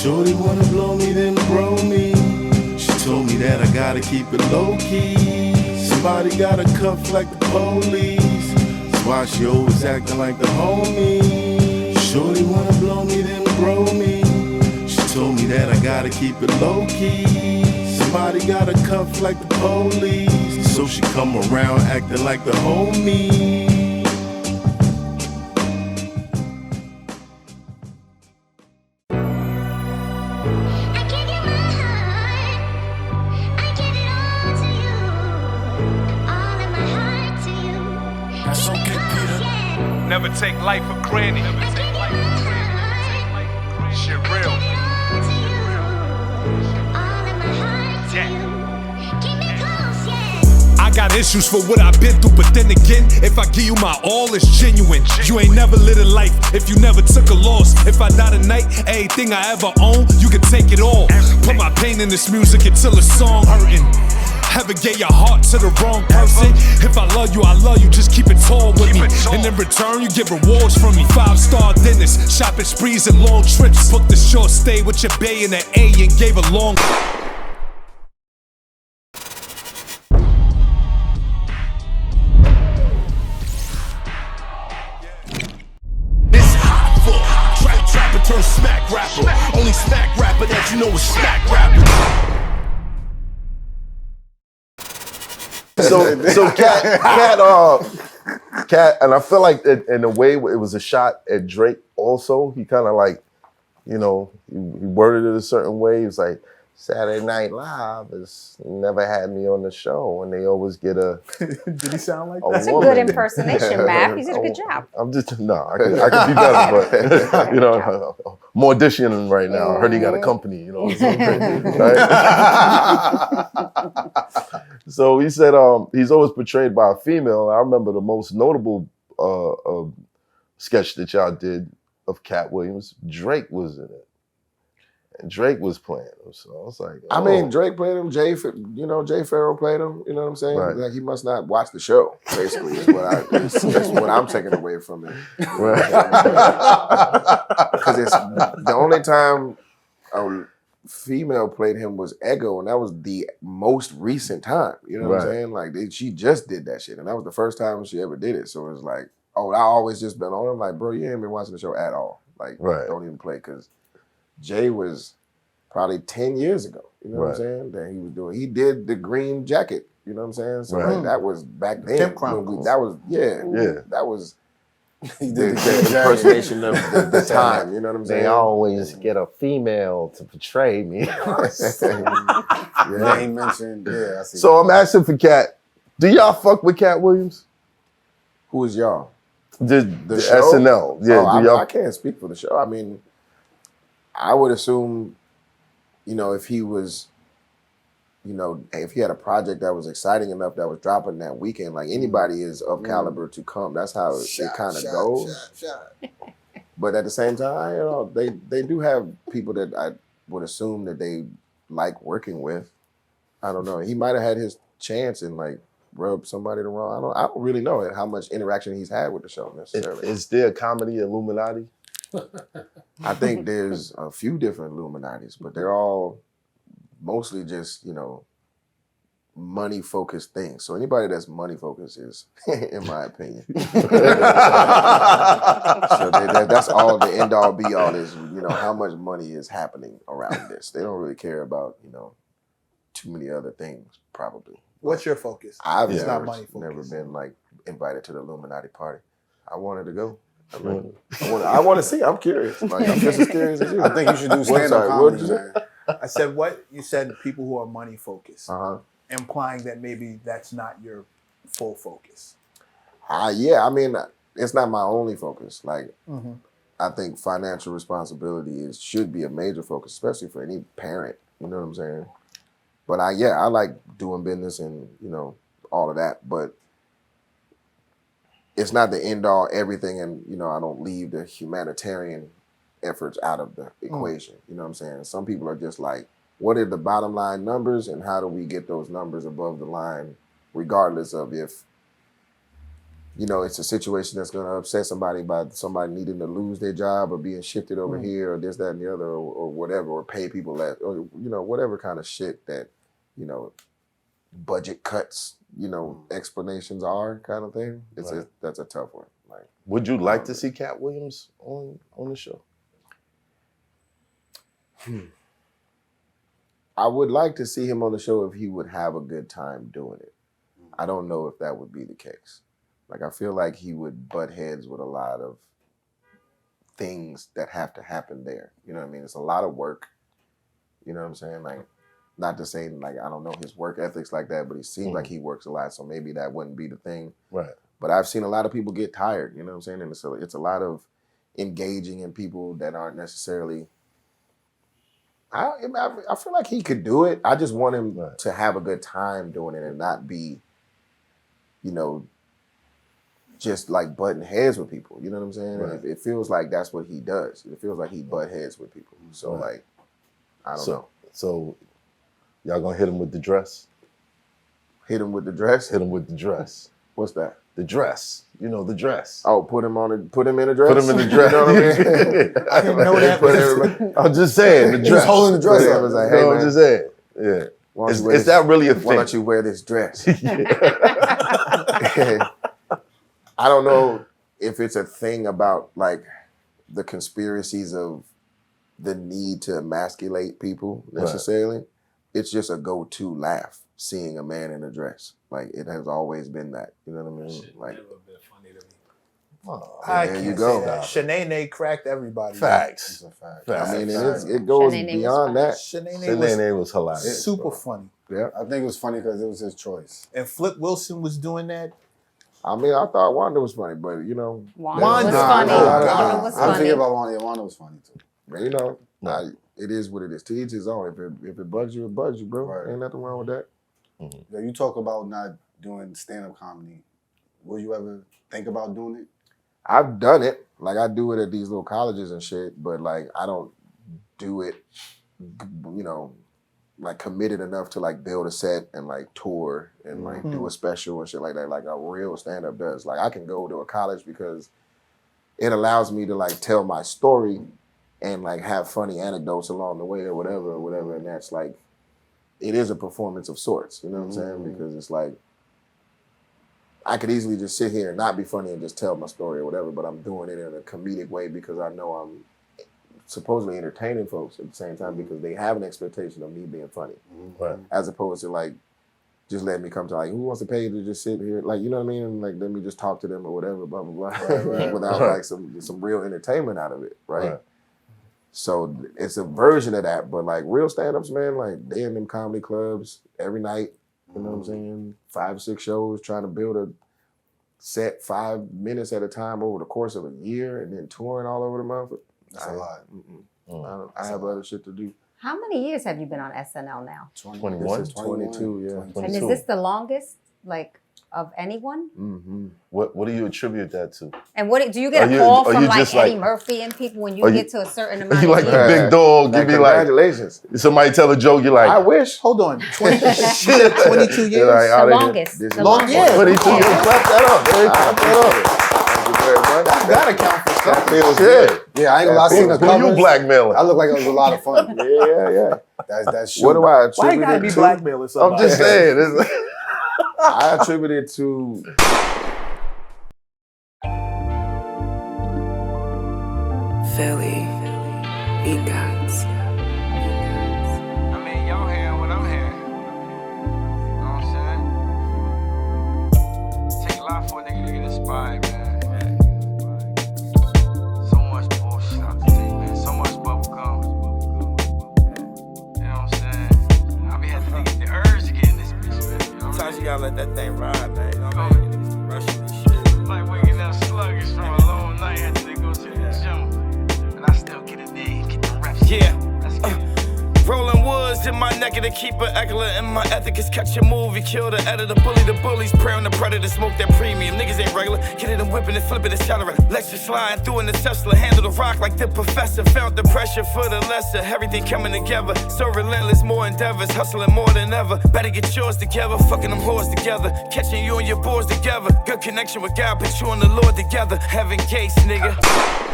Shorty wanna blow me, then bro me. She told me that I gotta keep it low key. Somebody got a cuff like the police. That's why she always acting like the homie. Shorty wanna blow me, then bro me. She told me that I gotta keep it low key. Somebody got a cuff like the police. So she come around acting like the homie. Never take life for granted. Shit real. I got issues for what I've been through, but then again, if I give you my all, it's genuine. You ain't never lived a life if you never took a loss. If I die tonight, everything I ever own, you can take it all. Put my pain in this music until the song hurting. Ever gave your heart to the wrong person? If I love you, just keep it tall with me. And in return, you get rewards from me. 5-star dinners, shopping sprees and long trips. Booked a short stay with your bae in the A and gave a long... This hot trapper turn smack rapper. Only smack rapper that you know is smack rapper. So Katt, and I feel like in a way it was a shot at Drake also. He kind of like, you know, he worded it a certain way. He was like, Saturday Night Live has never had me on the show, and they always get a. Did he sound like that? That's a good impersonation, Matt. You did a good job. I'm just I could be better, but you know, I'm auditioning right now. I heard he got a company, you know. Right? So he said he's always portrayed by a female. I remember the most notable sketch that y'all did of Katt Williams. Drake was in it. And Drake was playing him, so I was like, oh. I mean, Drake played him. Jay Farrell played him. You know what I'm saying? Right. Like he must not watch the show. Basically, is that's what I'm taking away from it. Because it's the only time a female played him was Ego, and that was the most recent time. You know what I'm saying? Like she just did that shit, and that was the first time she ever did it. So it's like, oh, I always just been on him. Like, bro, you ain't been watching the show at all. Like, don't even play because. Jay was probably 10 years ago, you know what I'm saying? That he was doing. He did the Green Jacket, you know what I'm saying? So like, that was back then. That was, that was the impersonation of the time, you know what I'm saying? They always get a female to portray me. I ain't mentioned, I see. So I'm asking for Katt. Do y'all fuck with Katt Williams? Who is y'all? The show? SNL. Yeah, I can't speak for the show. I mean, I would assume, you know, if he was, you know, if he had a project that was exciting enough that was dropping that weekend, like anybody is of caliber to come. That's how it kind of goes. But at the same time, you know, they do have people that I would assume that they like working with. I don't know. He might have had his chance and like rub somebody the wrong. I don't really know how much interaction he's had with the show necessarily. Is there a comedy Illuminati? I think there's a few different Illuminatis, but they're all mostly just, you know, money-focused things. So anybody that's money-focused is, in my opinion. So that's all the end-all, be-all is, you know, how much money is happening around this. They don't really care about, you know, too many other things, probably. What's your focus? I've it's not money focused. Never been, like, invited to the Illuminati party. I wanted to go. I want to see. I'm curious. Like, I'm just as curious as you. I think you should do stand-up comedy, man. I said what? You said people who are money focused, implying that maybe that's not your full focus. Yeah, I mean, it's not my only focus. Like, I think financial responsibility should be a major focus, especially for any parent. You know what I'm saying? But I like doing business and, you know, all of that. But it's not the end all everything, and you know, I don't leave the humanitarian efforts out of the equation. You know what I'm saying? Some people are just like, what are the bottom line numbers and how do we get those numbers above the line, regardless of if you know, it's a situation that's going to upset somebody by somebody needing to lose their job or being shifted over here or this, that, and the other or whatever, or pay people less or, you know, whatever kind of shit that, you know, budget cuts, you know, explanations are kind of thing. That's a tough one. Like, would you like to see Katt Williams on the show? I would like to see him on the show if he would have a good time doing it. I don't know if that would be the case. Like, I feel like he would butt heads with a lot of things that have to happen there. You know what I mean? It's a lot of work. You know what I'm saying? Like, not to say, like, I don't know his work ethics like that, but he seems like he works a lot, so maybe that wouldn't be the thing. Right. But I've seen a lot of people get tired, you know what I'm saying? And it's a lot of engaging in people that aren't necessarily... I feel like he could do it. I just want him to have a good time doing it and not be, you know, just like butting heads with people. You know what I'm saying? Right. It feels like that's what he does. It feels like he butt heads with people. So like, I don't know. So y'all gonna hit him with the dress? Hit him with the dress? Hit him with the dress. What's that? The dress. You know, the dress. Oh, put him in a dress? Put him in the dress. You know what I mean? I didn't know that. I'm just saying, the dress. He's holding the dress up. Like, hey, I'm just saying. Yeah. Is that really a thing? Why don't you wear this dress? I don't know if it's a thing about like the conspiracies of the need to emasculate people necessarily. Right. It's just a go-to laugh seeing a man in a dress. Like, it has always been that. You know what I mean? Like, there you go. Shanae cracked everybody. Facts. It's a fact. I mean, it goes beyond that. Shanae was hilarious. Super funny. Yeah, I think it was funny because it was his choice. And Flip Wilson was doing that. I mean, I thought Wanda was funny, but you know, Wanda was funny. Wanda was I'm funny. thinking about Wanda. Yeah, Wanda was funny too. But you know, it is what it is. To each his own. If it bugs you, it bugs you, bro. Right. Ain't nothing wrong with that. Yeah, you talk about not doing stand-up comedy. Will you ever think about doing it? I've done it. Like, I do it at these little colleges and shit, but like, I don't do it, you know, like committed enough to like build a set and like tour and like do a special and shit like that, like a real stand-up does. Like, I can go to a college because it allows me to like tell my story and like have funny anecdotes along the way or whatever. And that's like, it is a performance of sorts, you know what I'm saying? Because it's like, I could easily just sit here and not be funny and just tell my story or whatever, but I'm doing it in a comedic way because I know I'm supposedly entertaining folks at the same time because they have an expectation of me being funny. Right. As opposed to like, just letting me come to like, who wants to pay to just sit here? Like, you know what I mean? And like, let me just talk to them or whatever, blah, blah, blah, without like some real entertainment out of it, right? So it's a version of that, but like real stand-ups, man, like they in them comedy clubs every night, you know what I'm saying? 5 or 6 shows, trying to build a set 5 minutes at a time over the course of a year and then touring all over the month. That's a lot. I have other shit to do. How many years have you been on SNL now? 21? This is 22, yeah. 22. And is this the longest, like, of anyone? Mm-hmm. What do you attribute that to? And what do you get a call from like Eddie Murphy and people when you get to a certain amount of you like years? the big dog? Like, You be like, congratulations. somebody tell a joke, you're like, I wish. Hold on. 22 years? Like, The longest. This The is longest. Yeah. 22 years. Clap that up. Clap that up. Thank you very much. You gotta count for stuff. That feels Yeah. good. Yeah, I ain't gonna lie. I seen the Who covers. you blackmailing? I look like it was a lot of fun. Yeah. That's What do I Why you attribute gotta it be to? blackmailing somebody? I'm just saying. I attribute it to Philly, BEATZ. I mean, y'all hearing what I'm hearing. You know what I'm saying? Take a lot for a nigga to get inspired, man. So much bullshit out the day, man. So much bubble gum. You know what I'm saying? I be having to get the urge to get in this bitch, man. You know Sometimes you gotta let that thing ride, man. You know what I mean? Rushing this shit. like waking up sluggish from a long night after they go to the gym. And I still get it in, get the reps. Yeah. Let's get it. Rolling woods, Noose in my neck to keep it echoing. And my ethic is catch a movie, kill the editor, bully the bullies, prey on the predator, smoke that premium. Niggas ain't regular, get it and whipping and flipping and accelerate. Lecture sliding through in the Tesla, handle the rock like the professor. Felt the pressure for the lesser, everything coming together. So relentless, more endeavors, hustling more than ever. Better get yours together, fucking them whores together. Catching you and your boys together. Good connection with God, put you and the Lord together. Heaven gates, nigga.